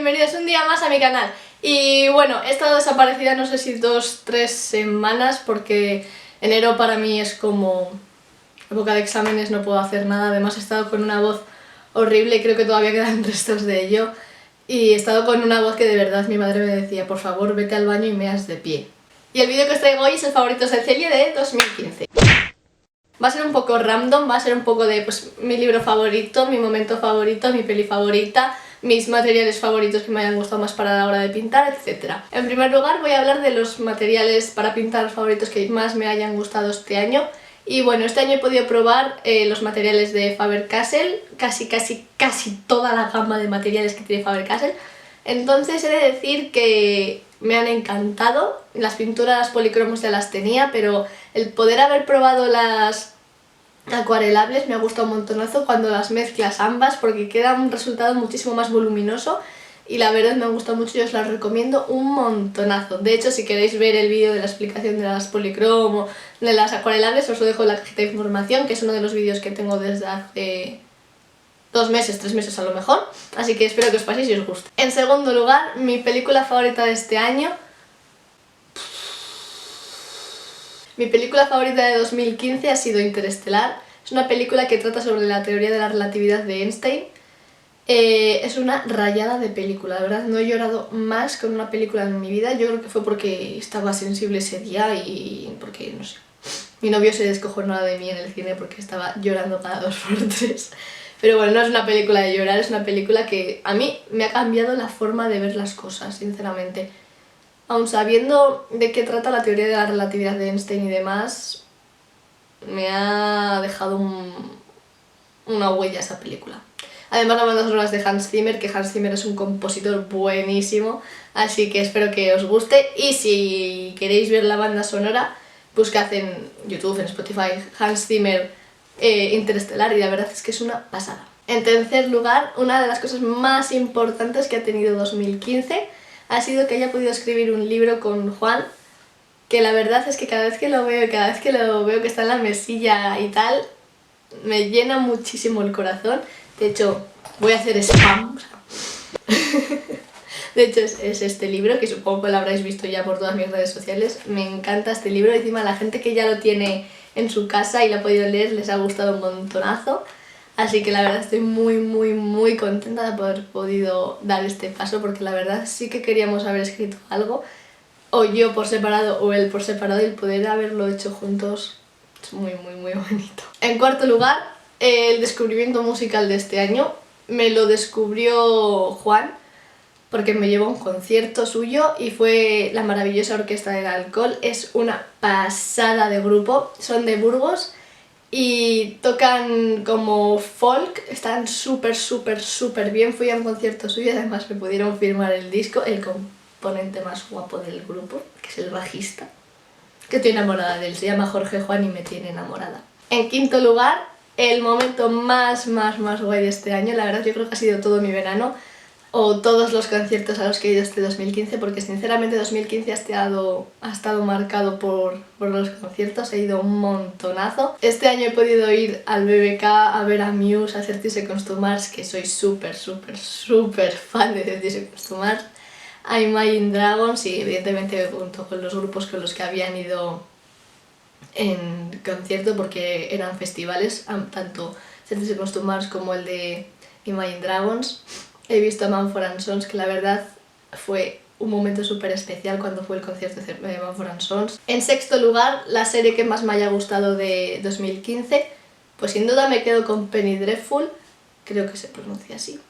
bienvenidos un día más a mi canal. Y bueno, he estado desaparecida no sé si 2-3 semanas porque enero para mí es como época de exámenes, no puedo hacer nada. Además he estado con una voz horrible y creo que todavía quedan restos de ello. Y he estado con una voz que de verdad mi madre me decía, por favor vete al baño y meas de pie. Y el vídeo que os traigo hoy es el favorito de Celia de 2015. Va a ser un poco random, va a ser un poco de pues, mi libro favorito, mi momento favorito, mi peli favorita, mis materiales favoritos que me hayan gustado más para la hora de pintar, etc. En primer lugar voy a hablar de los materiales para pintar favoritos que más me hayan gustado este año. Y bueno, este año he podido probar los materiales de Faber-Castell, casi toda la gama de materiales que tiene Faber-Castell. Entonces he de decir que me han encantado. Las pinturas policromos ya las tenía, pero el poder haber probado las acuarelables me ha gustado un montonazo cuando las mezclas ambas, porque queda un resultado muchísimo más voluminoso y la verdad me ha gustado mucho y os las recomiendo un montonazo. De hecho, si queréis ver el vídeo de la explicación de las policromo, de las acuarelables, os lo dejo en la cajita de información, que es uno de los vídeos que tengo desde hace 2 meses, 3 meses a lo mejor, así que espero que os paséis y os guste. En segundo lugar, mi película favorita de este año. Mi película favorita de 2015 ha sido Interestelar. Es una película que trata sobre la teoría de la relatividad de Einstein. Es una rayada de película, la verdad no he llorado más con una película en mi vida. Yo creo que fue porque estaba sensible ese día y porque, no sé, mi novio se descojonó de mí en el cine porque estaba llorando cada 2x3. Pero bueno, no es una película de llorar, es una película que a mí me ha cambiado la forma de ver las cosas, sinceramente. Aun sabiendo de qué trata la teoría de la relatividad de Einstein y demás, me ha dejado una huella esa película. Además la banda sonora es de Hans Zimmer, que Hans Zimmer es un compositor buenísimo, así que espero que os guste. Y si queréis ver la banda sonora, buscad en YouTube, en Spotify, Hans Zimmer Interestelar, y la verdad es que es una pasada. En tercer lugar, una de las cosas más importantes que ha tenido 2015 ha sido que haya podido escribir un libro con Juan, que la verdad es que cada vez que lo veo que está en la mesilla y tal, me llena muchísimo el corazón. De hecho, voy a hacer spam. De hecho, es este libro, que supongo que lo habréis visto ya por todas mis redes sociales. Me encanta este libro, encima la gente que ya lo tiene en su casa y lo ha podido leer les ha gustado un montonazo. Así que la verdad estoy muy contenta de haber podido dar este paso, porque la verdad sí que queríamos haber escrito algo, o yo por separado o él por separado, y el poder haberlo hecho juntos es muy bonito. En cuarto lugar, el descubrimiento musical de este año me lo descubrió Juan, porque me llevó a un concierto suyo y fue la maravillosa Orquesta del Alcohol. Es una pasada de grupo, son de Burgos y tocan como folk, están súper bien. Fui a un concierto suyo y además me pudieron firmar el disco, el componente más guapo del grupo, que es el bajista, que estoy enamorada de él, se llama Jorge Juan y me tiene enamorada. En quinto lugar, el momento más guay de este año, la verdad yo creo que ha sido todo mi verano, o todos los conciertos a los que he ido este 2015, porque sinceramente 2015 ha estado marcado por los conciertos, he ido un montonazo. Este año he podido ir al BBK a ver a Muse, a 30 Seconds to Mars, que soy súper fan de 30 Seconds to Mars, a Imagine Dragons y evidentemente junto con los grupos con los que habían ido en concierto, porque eran festivales, tanto 30 Seconds to Mars como el de Imagine Dragons. He visto a Mumford & Sons, que la verdad fue un momento súper especial cuando fue el concierto de Mumford & Sons. En sexto lugar, la serie que más me haya gustado de 2015, pues sin duda me quedo con Penny Dreadful, creo que se pronuncia así.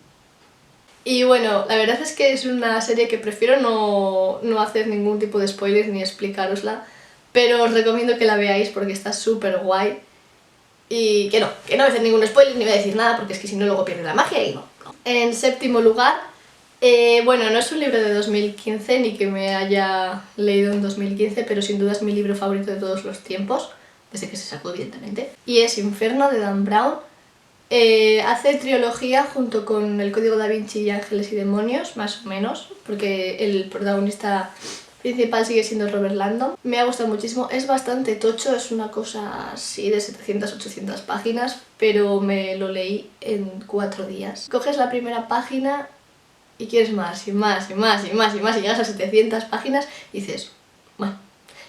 Y bueno, la verdad es que es una serie que prefiero no hacer ningún tipo de spoiler ni explicárosla, pero os recomiendo que la veáis porque está súper guay. Y que no voy a hacer ningún spoiler ni voy a decir nada, porque es que si no luego pierde la magia y no. En séptimo lugar, bueno, no es un libro de 2015 ni que me haya leído en 2015, pero sin duda es mi libro favorito de todos los tiempos, desde que se sacó evidentemente, y es Inferno de Dan Brown. Hace trilogía junto con El Código Da Vinci y Ángeles y Demonios, más o menos, porque el protagonista principal sigue siendo Robert Landon. Me ha gustado muchísimo, es bastante tocho, es una cosa así de 700-800 páginas, pero me lo leí en 4 días. Coges la primera página y quieres más y más y más y más y más y llegas a 700 páginas y dices, bueno,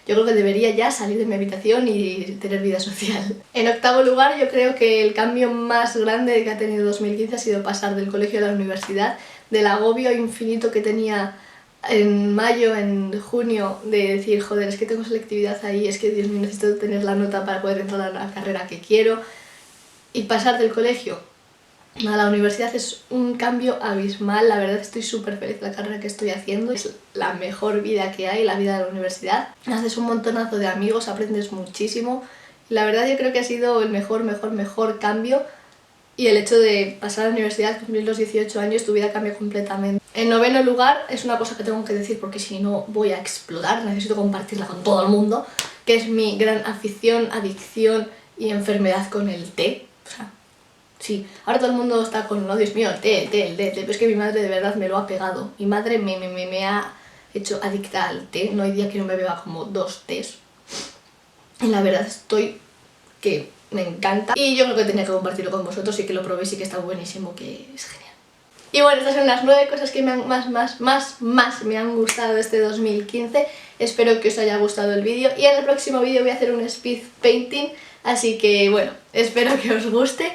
yo creo que debería ya salir de mi habitación y tener vida social. En octavo lugar, yo creo que el cambio más grande que ha tenido 2015 ha sido pasar del colegio a la universidad, del agobio infinito que tenía en mayo, en junio, de decir, joder, es que tengo selectividad ahí, es que Dios mío, necesito tener la nota para poder entrar a la carrera que quiero, y pasar del colegio a la universidad es un cambio abismal. La verdad estoy súper feliz de la carrera que estoy haciendo, es la mejor vida que hay, la vida de la universidad. Haces un montonazo de amigos, aprendes muchísimo, y la verdad yo creo que ha sido el mejor cambio, y el hecho de pasar a la universidad, cumplir los 18 años, tu vida cambia completamente. En noveno lugar, es una cosa que tengo que decir porque si no voy a explotar, necesito compartirla con todo el mundo, que es mi gran afición, adicción y enfermedad con el té. O sea, sí, ahora todo el mundo está con, no, Dios mío, el té, pero es que mi madre de verdad me lo ha pegado. Mi madre me ha hecho adicta al té, no hay día que no me beba como 2 tés. Y la verdad estoy que me encanta. Y yo creo que tenía que compartirlo con vosotros y que lo probéis y que está buenísimo, que es genial. Y bueno, estas son las 9 cosas que más me han gustado este 2015. Espero que os haya gustado el vídeo y en el próximo vídeo voy a hacer un speed painting, así que bueno, espero que os guste.